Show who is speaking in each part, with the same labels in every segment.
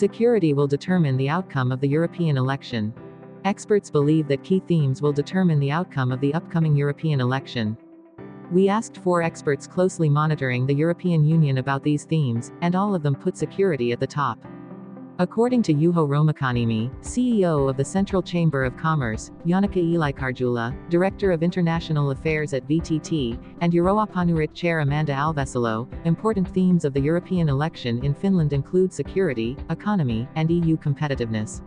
Speaker 1: Security will determine the outcome of the European election. Experts believe that key themes will determine the outcome of the upcoming European election. We asked 4 experts closely monitoring the European Union about these themes, and all of them put security at the top. According to Juho Romakanimi, CEO of the Central Chamber of Commerce, Janneke Ilaikarjula, Director of International Affairs at VTT, and Eurooppanurit Chair Amanda Alvesalo, important themes of the European election in Finland include security, economy, and EU competitiveness.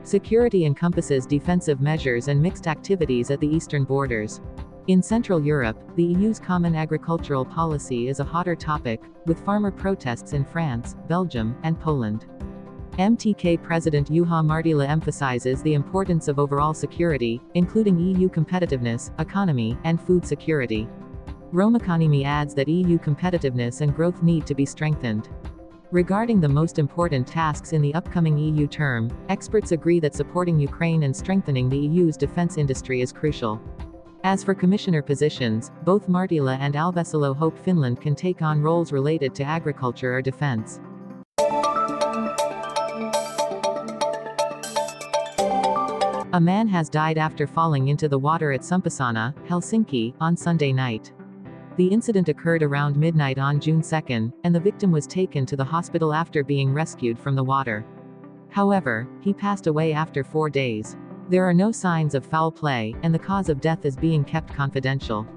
Speaker 1: Security encompasses defensive measures and mixed activities at the eastern borders. In Central Europe, the EU's common agricultural policy is a hotter topic, with farmer protests in France, Belgium, and Poland. MTK President Juha Marttila emphasizes the importance of overall security, including EU competitiveness, economy, and food security. Romakanimi adds that EU competitiveness and growth need to be strengthened. Regarding the most important tasks in the upcoming EU term, experts agree that supporting Ukraine and strengthening the EU's defense industry is crucial. As for commissioner positions, both Marttila and Alvesalo hope Finland can take on roles related to agriculture or defense. A man has died after falling into the water at Sompasauna, Helsinki, on Sunday night. The incident occurred around midnight on June 2, and the victim was taken to the hospital after being rescued from the water. However, he passed away after 4 days. There are no signs of foul play, and the cause of death is being kept confidential.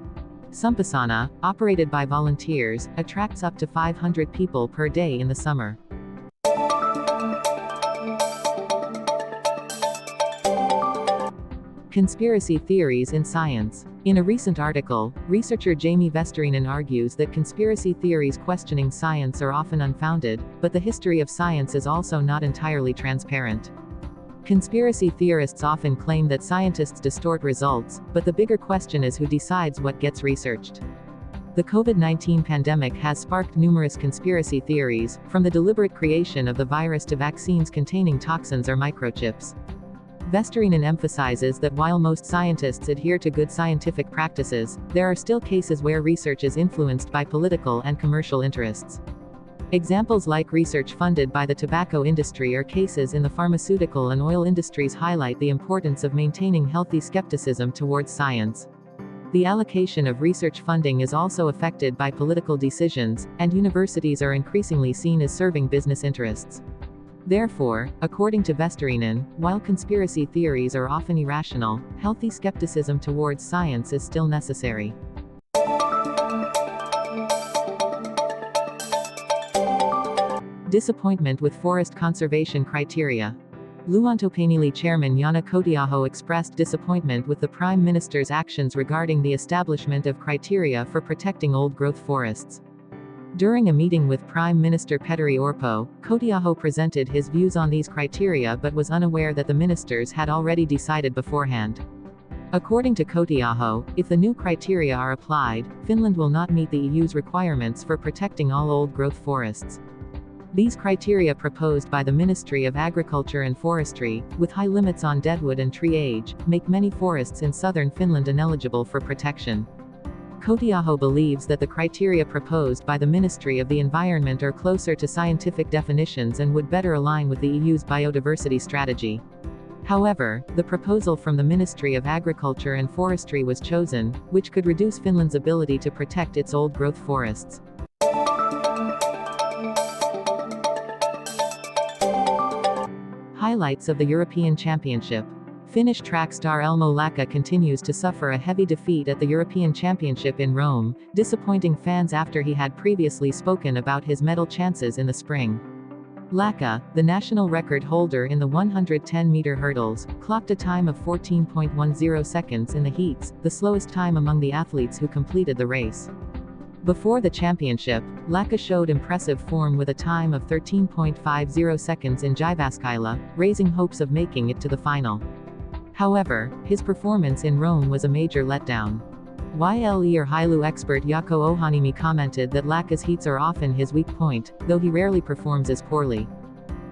Speaker 1: Sompasauna, operated by volunteers, attracts up to 500 people per day in the summer. Conspiracy theories in science. In a recent article, researcher Jamie Vesterinen argues that conspiracy theories questioning science are often unfounded, but the history of science is also not entirely transparent. Conspiracy theorists often claim that scientists distort results, but the bigger question is who decides what gets researched. The COVID-19 pandemic has sparked numerous conspiracy theories, from the deliberate creation of the virus to vaccines containing toxins or microchips. Vesterinen emphasizes that while most scientists adhere to good scientific practices, there are still cases where research is influenced by political and commercial interests. Examples like research funded by the tobacco industry or cases in the pharmaceutical and oil industries highlight the importance of maintaining healthy skepticism towards science. The allocation of research funding is also affected by political decisions, and universities are increasingly seen as serving business interests. Therefore, according to Vesterinen, while conspiracy theories are often irrational, healthy skepticism towards science is still necessary. Disappointment with forest conservation criteria. Luontopaneeli chairman Jana Kotiaho expressed disappointment with the Prime Minister's actions regarding the establishment of criteria for protecting old-growth forests. During a meeting with Prime Minister Petteri Orpo, Kotiaho presented his views on these criteria but was unaware that the ministers had already decided beforehand. According to Kotiaho, if the new criteria are applied, Finland will not meet the EU's requirements for protecting all old-growth forests. These criteria proposed by the Ministry of Agriculture and Forestry, with high limits on deadwood and tree age, make many forests in southern Finland ineligible for protection. Kotiaho believes that the criteria proposed by the Ministry of the Environment are closer to scientific definitions and would better align with the EU's biodiversity strategy. However, the proposal from the Ministry of Agriculture and Forestry was chosen, which could reduce Finland's ability to protect its old-growth forests. Highlights of the European Championship. Finnish track star Elmo Laka continues to suffer a heavy defeat at the European Championship in Rome, disappointing fans after he had previously spoken about his medal chances in the spring. Laka, the national record holder in the 110-meter hurdles, clocked a time of 14.10 seconds in the heats, the slowest time among the athletes who completed the race. Before the championship, Laka showed impressive form with a time of 13.50 seconds in Jyväskylä, raising hopes of making it to the final. However, his performance in Rome was a major letdown. Yle expert Jaakko Ohanimi commented that Laka's heats are often his weak point, though he rarely performs as poorly.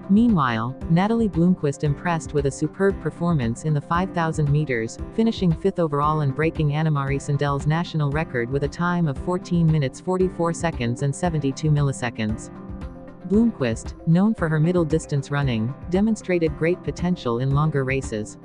Speaker 1: Meanwhile, Natalie Blomqvist impressed with a superb performance in the 5,000 meters, finishing 5th overall and breaking Anne-Marie Sandel's national record with a time of 14 minutes 44 seconds and 72 milliseconds. Bloomquist, known for her middle-distance running, demonstrated great potential in longer races.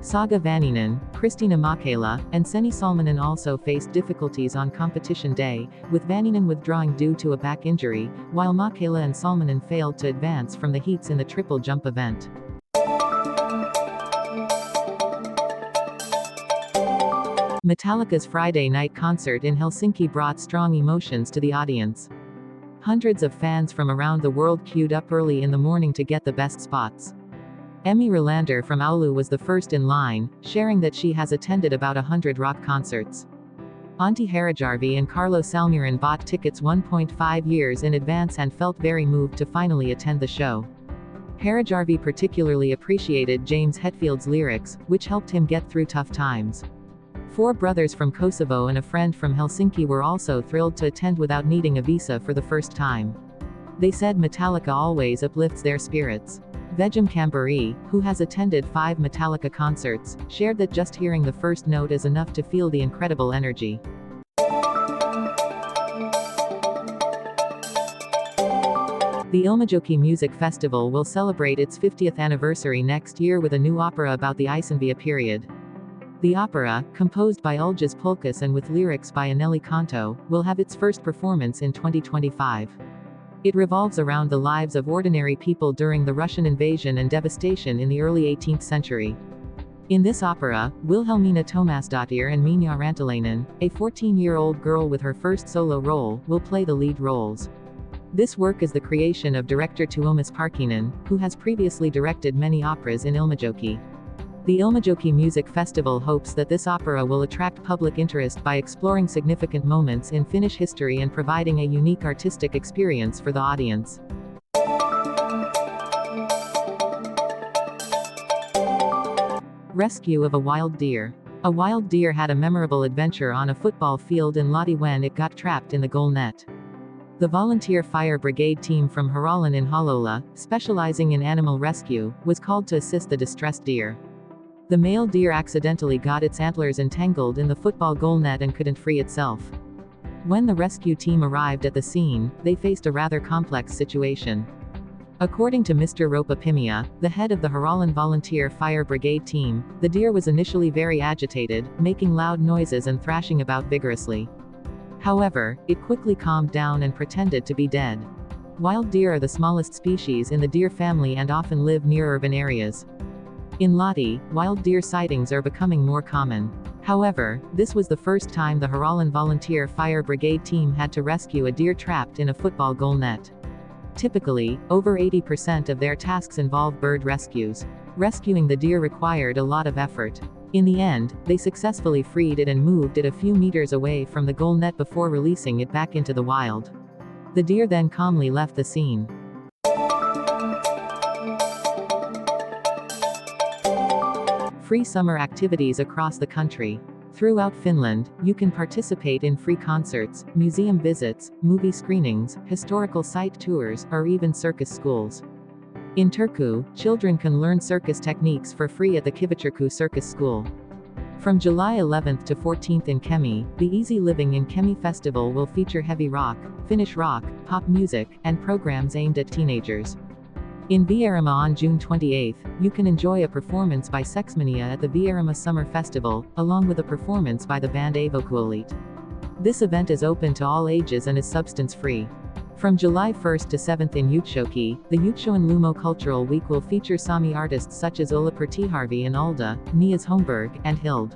Speaker 1: Saga Vaninen, Kristiina Mäkelä, and Seni Salminen also faced difficulties on competition day, with Vaninen withdrawing due to a back injury, while Mäkelä and Salminen failed to advance from the heats in the triple jump event. Metallica's Friday night concert in Helsinki brought strong emotions to the audience. Hundreds of fans from around the world queued up early in the morning to get the best spots. Emmy Relander from Oulu was the first in line, sharing that she has attended about 100 rock concerts. Antti Harajärvi and Carlo Salmiran bought tickets 1.5 years in advance and felt very moved to finally attend the show. Harajärvi particularly appreciated James Hetfield's lyrics, which helped him get through tough times. 4 brothers from Kosovo and a friend from Helsinki were also thrilled to attend without needing a visa for the first time. They said Metallica always uplifts their spirits. Vejam Kamburi, who has attended 5 Metallica concerts, shared that just hearing the first note is enough to feel the incredible energy. The Ilmajoki Music Festival will celebrate its 50th anniversary next year with a new opera about the Iisenvia period. The opera, composed by Uljas Pulkas and with lyrics by Anneli Kanto, will have its first performance in 2025. It revolves around the lives of ordinary people during the Russian invasion and devastation in the early 18th century. In this opera, Wilhelmina Tomasdottir and Minja Rantaläinen, a 14-year-old girl with her first solo role, will play the lead roles. This work is the creation of director Tuomas Parkkinen, who has previously directed many operas in Ilmajoki. The Ilmajoki Music Festival hopes that this opera will attract public interest by exploring significant moments in Finnish history and providing a unique artistic experience for the audience. Rescue of a wild deer. A wild deer had a memorable adventure on a football field in Lahti when it got trapped in the goal net. The volunteer fire brigade team from Haralan in Hollola, specializing in animal rescue, was called to assist the distressed deer. The male deer accidentally got its antlers entangled in the football goal net and couldn't free itself. When the rescue team arrived at the scene, they faced a rather complex situation. According to Mr. Ropa Pimia, the head of the Haralan Volunteer Fire Brigade team, the deer was initially very agitated, making loud noises and thrashing about vigorously. However, it quickly calmed down and pretended to be dead. Wild deer are the smallest species in the deer family and often live near urban areas. In Lahti, wild deer sightings are becoming more common. However, this was the first time the Haralan Volunteer Fire Brigade team had to rescue a deer trapped in a football goal net. Typically, over 80% of their tasks involve bird rescues. Rescuing the deer required a lot of effort. In the end, they successfully freed it and moved it a few meters away from the goal net before releasing it back into the wild. The deer then calmly left the scene. Free summer activities across the country. Throughout Finland, you can participate in free concerts, museum visits, movie screenings, historical site tours, or even circus schools. In Turku, children can learn circus techniques for free at the Kiviturku Circus School. From July 11th to 14th in Kemi, the Easy Living in Kemi festival will feature heavy rock, Finnish rock, pop music, and programs aimed at teenagers. In Vierama on June 28th, you can enjoy a performance by Sexmania at the Vierama Summer Festival, along with a performance by the band Avokuolit. This event is open to all ages and is substance-free. From July 1st to 7th in Utsjoki, the Utsjoen Lumo Cultural Week will feature Sami artists such as Ulla Pertiharvi and Alda, Nias Holmberg, and Hild.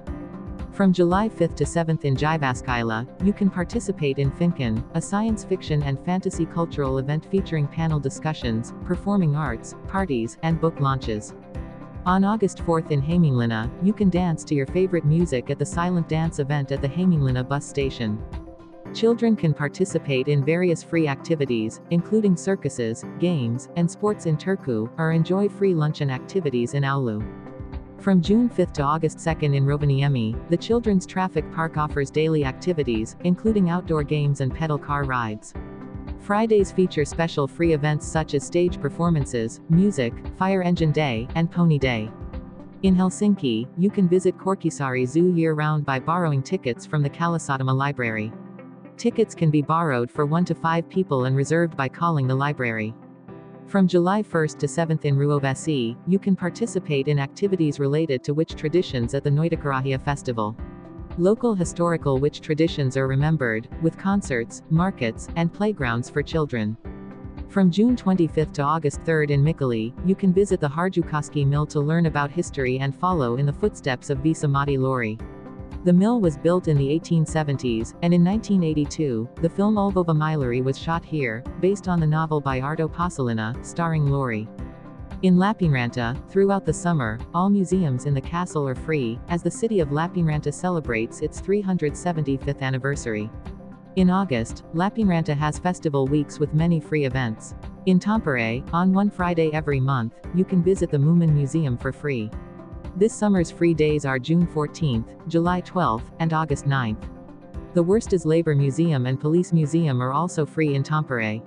Speaker 1: From July 5th to 7th in Jyväskylä, you can participate in Finken, a science fiction and fantasy cultural event featuring panel discussions, performing arts, parties, and book launches. On August 4th in Hämeenlinna, you can dance to your favorite music at the Silent Dance event at the Hämeenlinna bus station. Children can participate in various free activities, including circuses, games, and sports in Turku, or enjoy free lunch and activities in Oulu. From June 5th to August 2nd in Rovaniemi, the Children's Traffic Park offers daily activities, including outdoor games and pedal car rides. Fridays feature special free events such as stage performances, music, Fire Engine Day, and Pony Day. In Helsinki, you can visit Korkisaari Zoo year-round by borrowing tickets from the Kalasatama Library. Tickets can be borrowed for 1 to 5 people and reserved by calling the library. From July 1st to 7th in Yle.fi, you can participate in activities related to witch traditions at the Noidakarahia festival. Local historical witch traditions are remembered, with concerts, markets, and playgrounds for children. From June 25th to August 3rd in Mikkeli, you can visit the Harjukoski mill to learn about history and follow in the footsteps of Vesa-Matti Lori. The mill was built in the 1870s, and in 1982, the film Ulvova Maileri was shot here, based on the novel by Arto Paasilinna, starring Lori. In Lappeenranta, throughout the summer, all museums in the castle are free, as the city of Lappeenranta celebrates its 375th anniversary. In August, Lappeenranta has festival weeks with many free events. In Tampere, on one Friday every month, you can visit the Moomin Museum for free. This summer's free days are June 14th, July 12th, and August 9th. The Worsted Labour Museum and Police Museum are also free in Tampere.